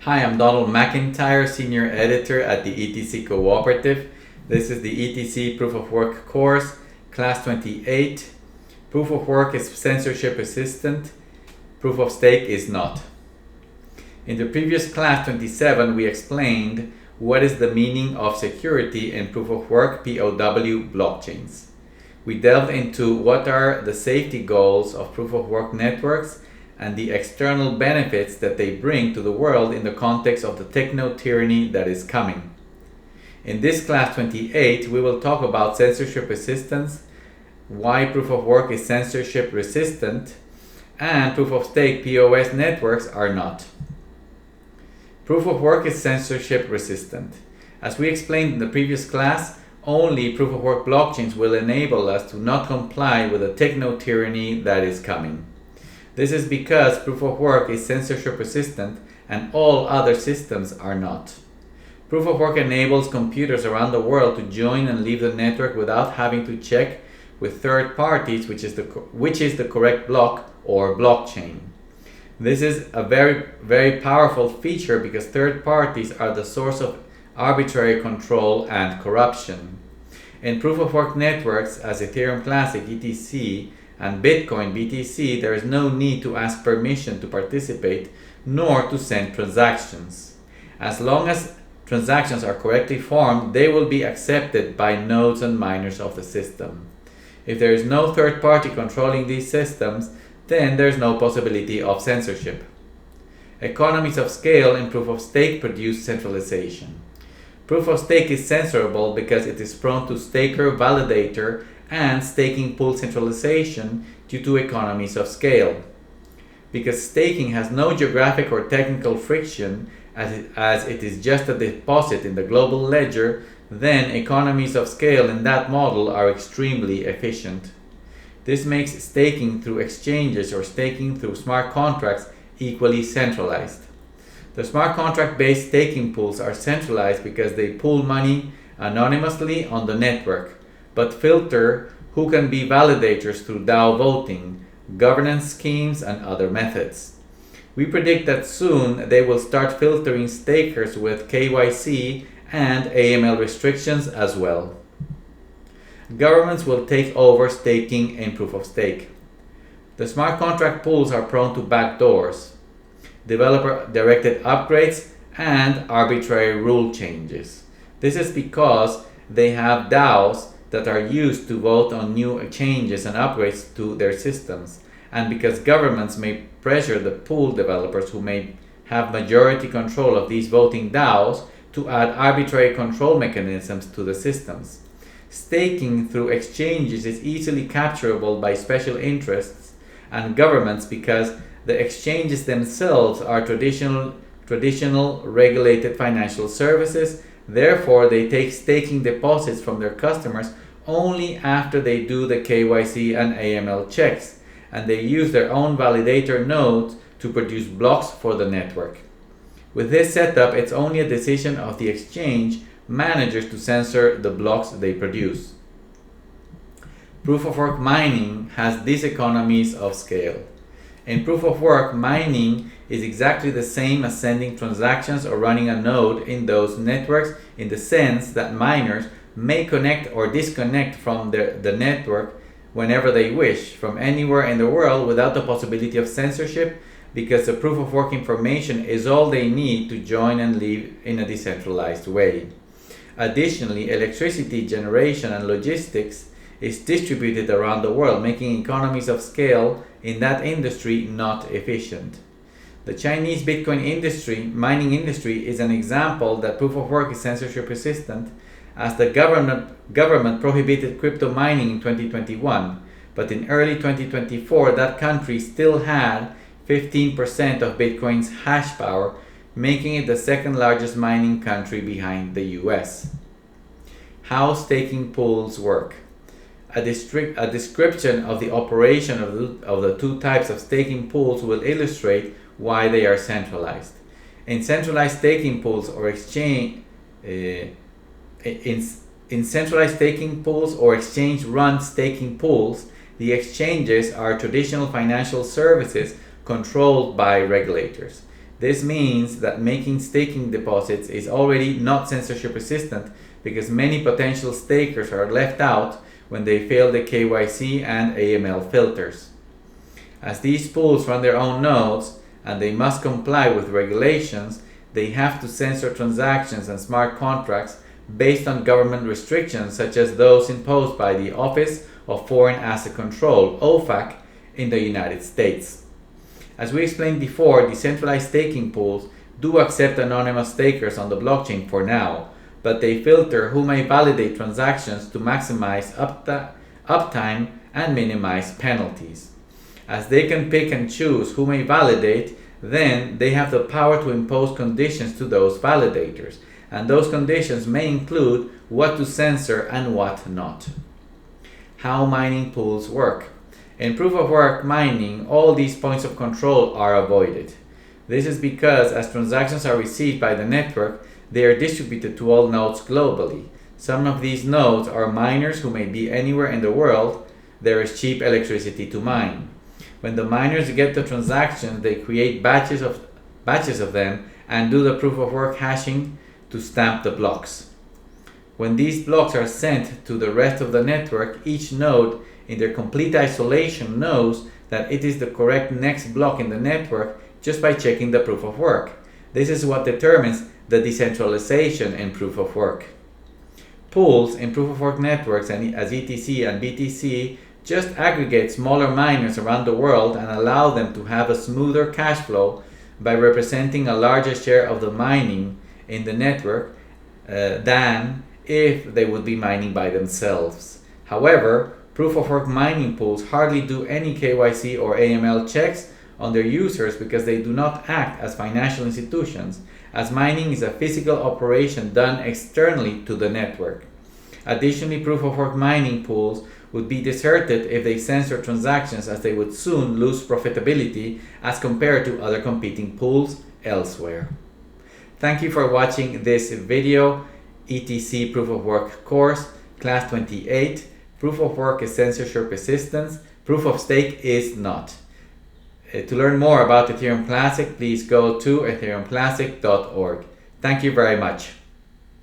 Hi, I'm Donald McIntyre, Senior Editor at the ETC Cooperative. This is the ETC Proof of Work course, Class 28. Proof of Work is censorship resistant. Proof of Stake is not. In the previous Class 27, we explained what is the meaning of security in Proof of Work POW blockchains. We delved into what are the safety goals of Proof of Work networks and the external benefits that they bring to the world in the context of the techno tyranny that is coming. In this Class 28, we will talk about censorship resistance, why Proof of Work is censorship resistant, and Proof of Stake POS networks are not. Proof of Work is censorship resistant. As we explained in the previous class, only Proof of Work blockchains will enable us to not comply with the techno tyranny that is coming. This is because Proof of Work is censorship resistant and all other systems are not. Proof of Work enables computers around the world to join and leave the network without having to check with third parties which is the correct block or blockchain. This is a very powerful feature because third parties are the source of arbitrary control and corruption. In Proof of Work networks as Ethereum Classic ETC and Bitcoin BTC, there is no need to ask permission to participate nor to send transactions. As long as transactions are correctly formed, they will be accepted by nodes and miners of the system. If there is no third party controlling these systems, then there is no possibility of censorship. Economies of scale in Proof of Stake produce centralization. Proof of Stake is censorable because it is prone to staker, validator, and staking pool centralization due to economies of scale. Because staking has no geographic or technical friction as it is just a deposit in the global ledger, then economies of scale in that model are extremely efficient. This makes staking through exchanges or staking through smart contracts equally centralized. The smart contract-based staking pools are centralized because they pool money anonymously on the network, but filter who can be validators through DAO voting, governance schemes, and other methods. We predict that soon they will start filtering stakers with KYC and AML restrictions as well. Governments will take over staking in Proof of Stake. The smart contract pools are prone to backdoors, developer-directed upgrades, and arbitrary rule changes. This is because they have DAOs that are used to vote on new changes and upgrades to their systems, and because governments may pressure the pool developers who may have majority control of these voting DAOs to add arbitrary control mechanisms to the systems. Staking through exchanges is easily capturable by special interests and governments because the exchanges themselves are traditional regulated financial services. Therefore, they take staking deposits from their customers only after they do the KYC and AML checks, and they use their own validator nodes to produce blocks for the network. With this setup, it's only a decision of the exchange managers to censor the blocks they produce. Proof of Work mining has these economies of scale. In Proof of Work, mining is exactly the same as sending transactions or running a node in those networks, in the sense that miners may connect or disconnect from the network whenever they wish, from anywhere in the world without the possibility of censorship, because the Proof of Work information is all they need to join and leave in a decentralized way. Additionally, electricity generation and logistics is distributed around the world, making economies of scale in that industry not efficient. The Chinese Bitcoin mining industry, is an example that Proof of Work is censorship resistant, as the government prohibited crypto mining in 2021, but in early 2024 that country still had 15% of Bitcoin's hash power, making it the second largest mining country behind the US. How staking pools work. A description of the operation of the two types of staking pools will illustrate why they are centralized. In centralized staking pools or exchange-run staking pools, the exchanges are traditional financial services controlled by regulators. This means that making staking deposits is already not censorship resistant because many potential stakers are left out when they fail the KYC and AML filters. As these pools run their own nodes and they must comply with regulations, they have to censor transactions and smart contracts based on government restrictions such as those imposed by the Office of Foreign Asset Control, OFAC, in the United States. As we explained before, decentralized staking pools do accept anonymous stakers on the blockchain for now, but they filter who may validate transactions to maximize uptime and minimize penalties. As they can pick and choose who may validate, then they have the power to impose conditions to those validators, and those conditions may include what to censor and what not. How mining pools work. In proof-of-work mining, all these points of control are avoided. This is because as transactions are received by the network, they are distributed to all nodes globally. Some of these nodes are miners who may be anywhere in the world. There is cheap electricity to mine. When the miners get the transactions, they create batches of them and do the proof-of-work hashing to stamp the blocks. When these blocks are sent to the rest of the network, each node in their complete isolation knows that it is the correct next block in the network just by checking the proof of work. This is what determines the decentralization in proof of work. Pools in proof of work networks as ETC and BTC just aggregate smaller miners around the world and allow them to have a smoother cash flow by representing a larger share of the mining in the network than if they would be mining by themselves. However, proof-of-work mining pools hardly do any KYC or AML checks on their users because they do not act as financial institutions, as mining is a physical operation done externally to the network. Additionally, proof-of-work mining pools would be deserted if they censor transactions, as they would soon lose profitability as compared to other competing pools elsewhere. Thank you for watching this video, ETC Proof of Work course, Class 28. Proof of Work is censorship resistance. Proof of Stake is not. To learn more about Ethereum Classic, please go to ethereumclassic.org. Thank you very much.